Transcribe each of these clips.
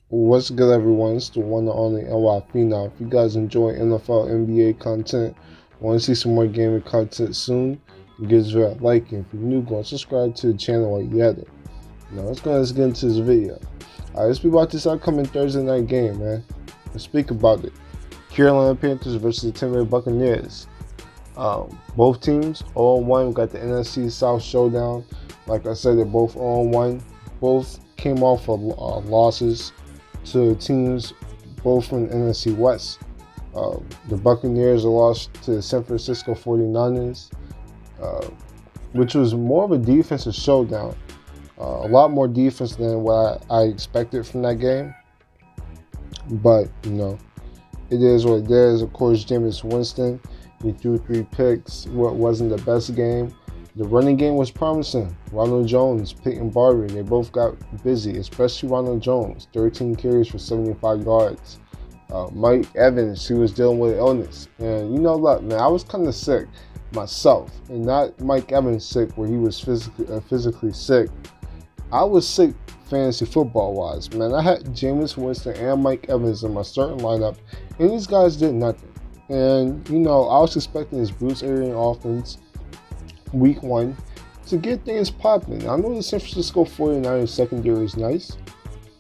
What's good, everyone? It's the one and only NY Phenom. If you guys enjoy NFL, NBA content, want to see some more gaming content soon, give it a like. And if you're new, go and subscribe to the channel while you at it. Now, let's get into this video. Let's be about this upcoming Thursday night game, man. Let's speak about it. Carolina Panthers versus the Tampa Bay Buccaneers. Both teams 0-1. We got the NFC South showdown. Like I said, they're both 0-1. Both came off of losses to teams both from the NFC West. The Buccaneers lost to the San Francisco 49ers, which was more of a defensive showdown. A lot more defense than what I expected from that game. But, it is what it is. Of course, Jameis Winston, he threw 3 picks. What wasn't the best game. The running game was promising. Ronald Jones, Peyton Barber, they both got busy, especially Ronald Jones, 13 carries for 75 yards. Mike Evans, he was dealing with illness. And look, man, I was kind of sick myself. And not Mike Evans sick where he was physically sick. I was sick fantasy football-wise, man. I had Jameis Winston and Mike Evans in my starting lineup, and these guys did nothing. And, I was expecting this Bruce Arians offense week 1 to get things popping. I know the San Francisco 49ers secondary is nice,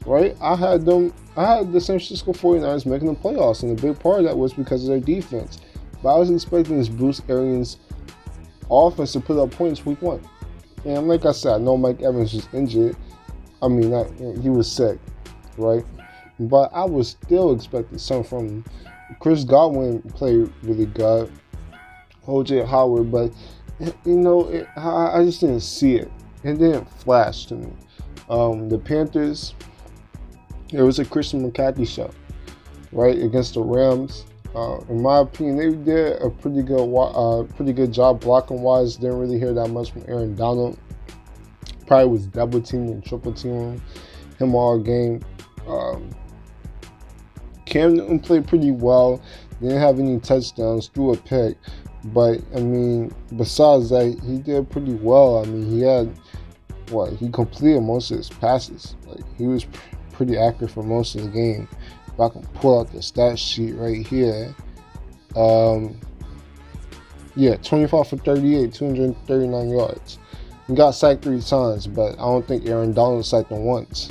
right? I had the San Francisco 49ers making the playoffs, and a big part of that was because of their defense. But I was expecting this Bruce Arians offense to put up points week 1. And like I said, I know Mike Evans was injured. He was sick, right? But I was still expecting something from him. Chris Godwin played really good. O.J. Howard, but I just didn't see it. It didn't flash to me. The Panthers, it was a Christian McCaffrey show, right, against the Rams. In my opinion, they did a pretty good job blocking wise. Didn't really hear that much from Aaron Donald. Probably was double teaming and triple teaming him all game. Cam Newton played pretty well. Didn't have any touchdowns, threw a pick. But, besides that, he did pretty well. He completed most of his passes. He was pretty accurate for most of the game. If I can pull out the stat sheet right here. 25 for 38, 239 yards. He got sacked 3 times, but I don't think Aaron Donald sacked him once.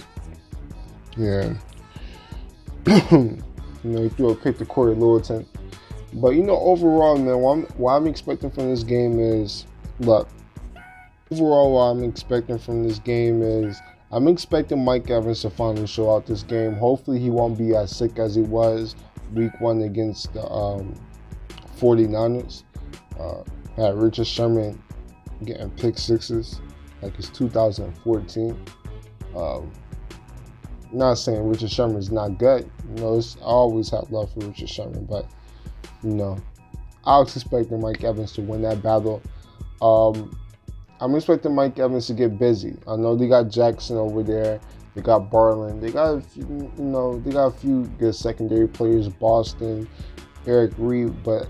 Yeah. He threw a pick to Corey Littleton. But, overall, man, what I'm expecting from this game is, look, I'm expecting Mike Evans to finally show out this game. Hopefully he won't be as sick as he was week 1 against the 49ers. Had Richard Sherman getting pick sixes like it's 2014. Not saying Richard Sherman is not good. I always have love for Richard Sherman, but I was expecting Mike Evans to win that battle. I'm expecting Mike Evans to get busy. I know they got Jackson over there. They got Barland. They got a few good secondary players, Boston, Eric Reed, but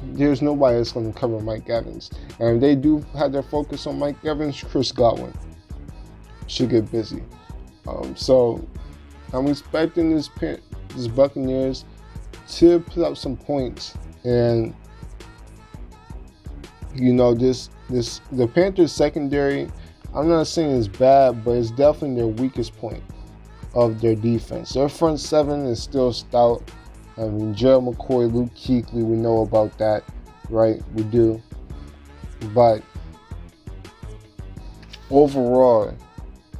there's nobody that's going to cover Mike Evans. And if they do have their focus on Mike Evans, Chris Godwin should get busy. So I'm expecting this Buccaneers to put up some points, and the Panthers secondary, I'm not saying it's bad, but it's definitely their weakest point of their defense. Their front 7 is still stout. Gerald McCoy, Luke Kuechly, we know about that, right? We do. But overall,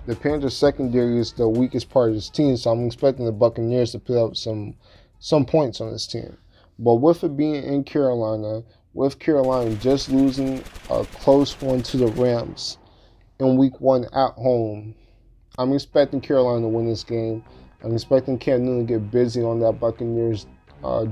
the Panthers secondary is the weakest part of this team, so I'm expecting the Buccaneers to put up some points on this team. But with it being in Carolina, with Carolina just losing a close one to the Rams in week 1 at home, I'm expecting Carolina to win this game. I'm expecting Cam Newton to get busy on that Buccaneers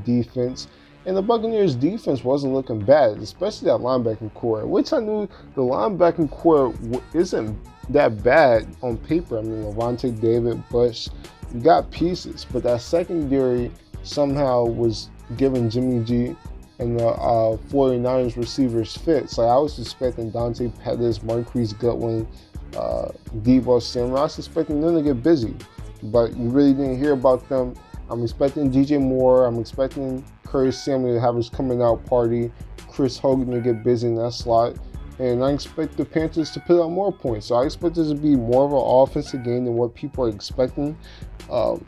defense. And the Buccaneers defense wasn't looking bad, especially that linebacking core, which I knew the linebacking core isn't that bad on paper. Levante David, Bush, you got pieces, but that secondary somehow was giving Jimmy G and the 49ers receivers fits. I was expecting Dante Pettis, Marquise Goodwin, Deebo Samuel. I was expecting them to get busy. but you really didn't hear about them. I'm expecting DJ Moore. I'm expecting Curtis Samuel to have his coming out party. Chris Hogan to get busy in that slot. And I expect the Panthers to put out more points. So I expect this to be more of an offensive game than what people are expecting. I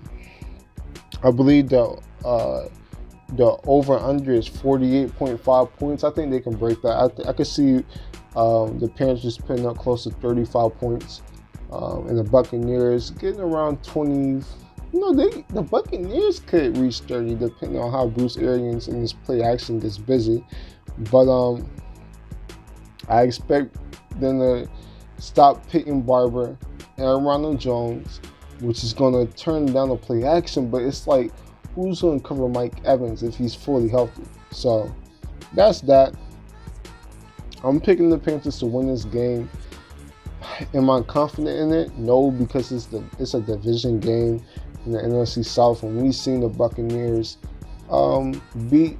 believe the over-under is 48.5 points. I think they can break that. I could see the Panthers putting up close to 35 points. And the Buccaneers getting around 20. The Buccaneers could reach 30 depending on how Bruce Arians in this play action gets busy. But I expect them to stop pitting Barber and Ronald Jones, which is going to turn down the play action. But it's like, who's going to cover Mike Evans if he's fully healthy? So that's that. I'm picking the Panthers to win this game. Am I confident in it? No, because it's a division game in the NFC South, and we've seen the Buccaneers beat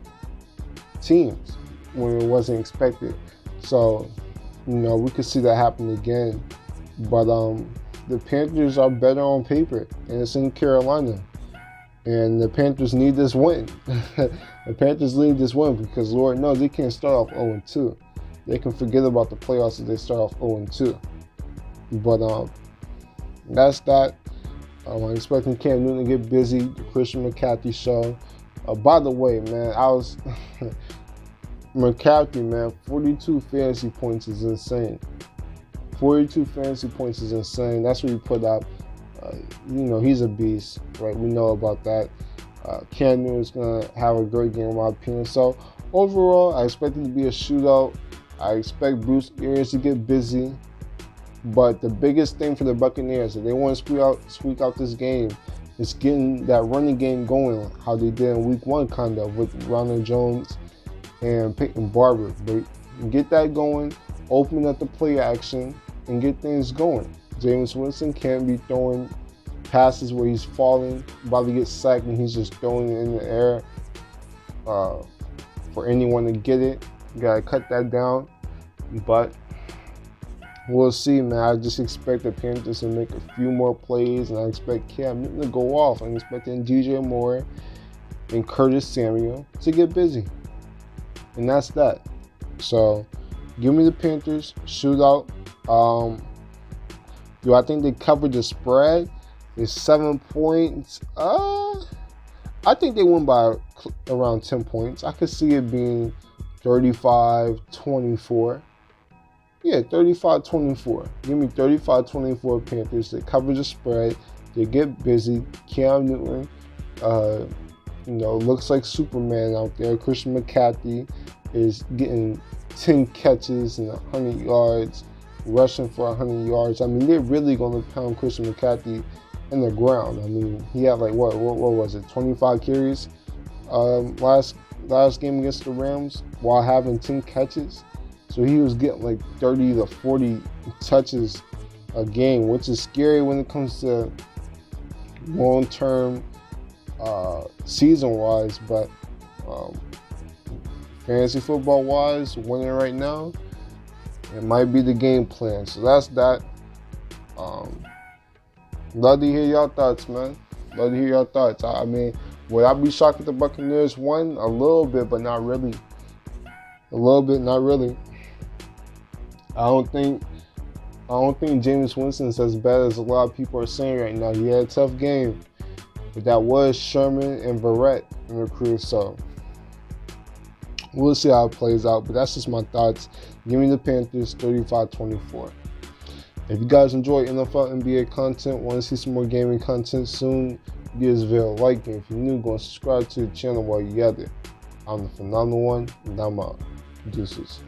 teams when it wasn't expected. So, we could see that happen again. But the Panthers are better on paper, and it's in Carolina. And the Panthers need this win. The Panthers need this win because, Lord knows, they can't start off 0-2. They can forget about the playoffs if they start off 0-2. But that's that. I'm expecting Cam Newton to get busy. The Christian McCaffrey show. By the way, man, McCaffrey, man, 42 fantasy points is insane. 42 fantasy points is insane. That's what he put up. He's a beast, right? We know about that. Cam Newton's going to have a great game, in my opinion. So, overall, I expect it to be a shootout. I expect Bruce Arians to get busy. But the biggest thing for the Buccaneers, if they want to squeak out this game, is getting that running game going, how they did in Week 1, kind of, with Ronald Jones and Peyton Barber. But get that going, open up the play action, and get things going. Jameis Winston can't be throwing passes where he's falling, about to get sacked, and he's just throwing it in the air for anyone to get it. You got to cut that down. But we'll see, man. I just expect the Panthers to make a few more plays, and I expect Cam Newton to go off. I'm expecting DJ Moore and Curtis Samuel to get busy. And that's that. So, give me the Panthers. Shootout. Do I think they covered the spread? It's 7 points. I think they win by around 10 points. I could see it being 35-24. Yeah, 35-24. Give me 35-24 Panthers. They cover the spread. They get busy. Cam Newton, looks like Superman out there. Christian McCaffrey is getting 10 catches and 100 yards, rushing for 100 yards. I mean, they're really going to pound Christian McCaffrey in the ground. I mean, he had like, what was it, 25 carries last game against the Rams while having 10 catches. So he was getting like 30 to 40 touches a game, which is scary when it comes to long-term season-wise. But fantasy football-wise, winning right now, it might be the game plan. So that's that. Love to hear your thoughts, man. Love to hear your thoughts. I mean, would I be shocked if the Buccaneers won? A little bit, but not really. A little bit, not really. I don't think Jameis Winston's as bad as a lot of people are saying right now. He had a tough game, but that was Sherman and Barrett in the crew. So we'll see how it plays out. But that's just my thoughts. Give me the Panthers, 35-24. If you guys enjoy NFL NBA content, want to see some more gaming content soon, give this video a like. And if you're new, go and subscribe to the channel while you're at it. I'm the Phenomenal One, and I'm out. Deuces.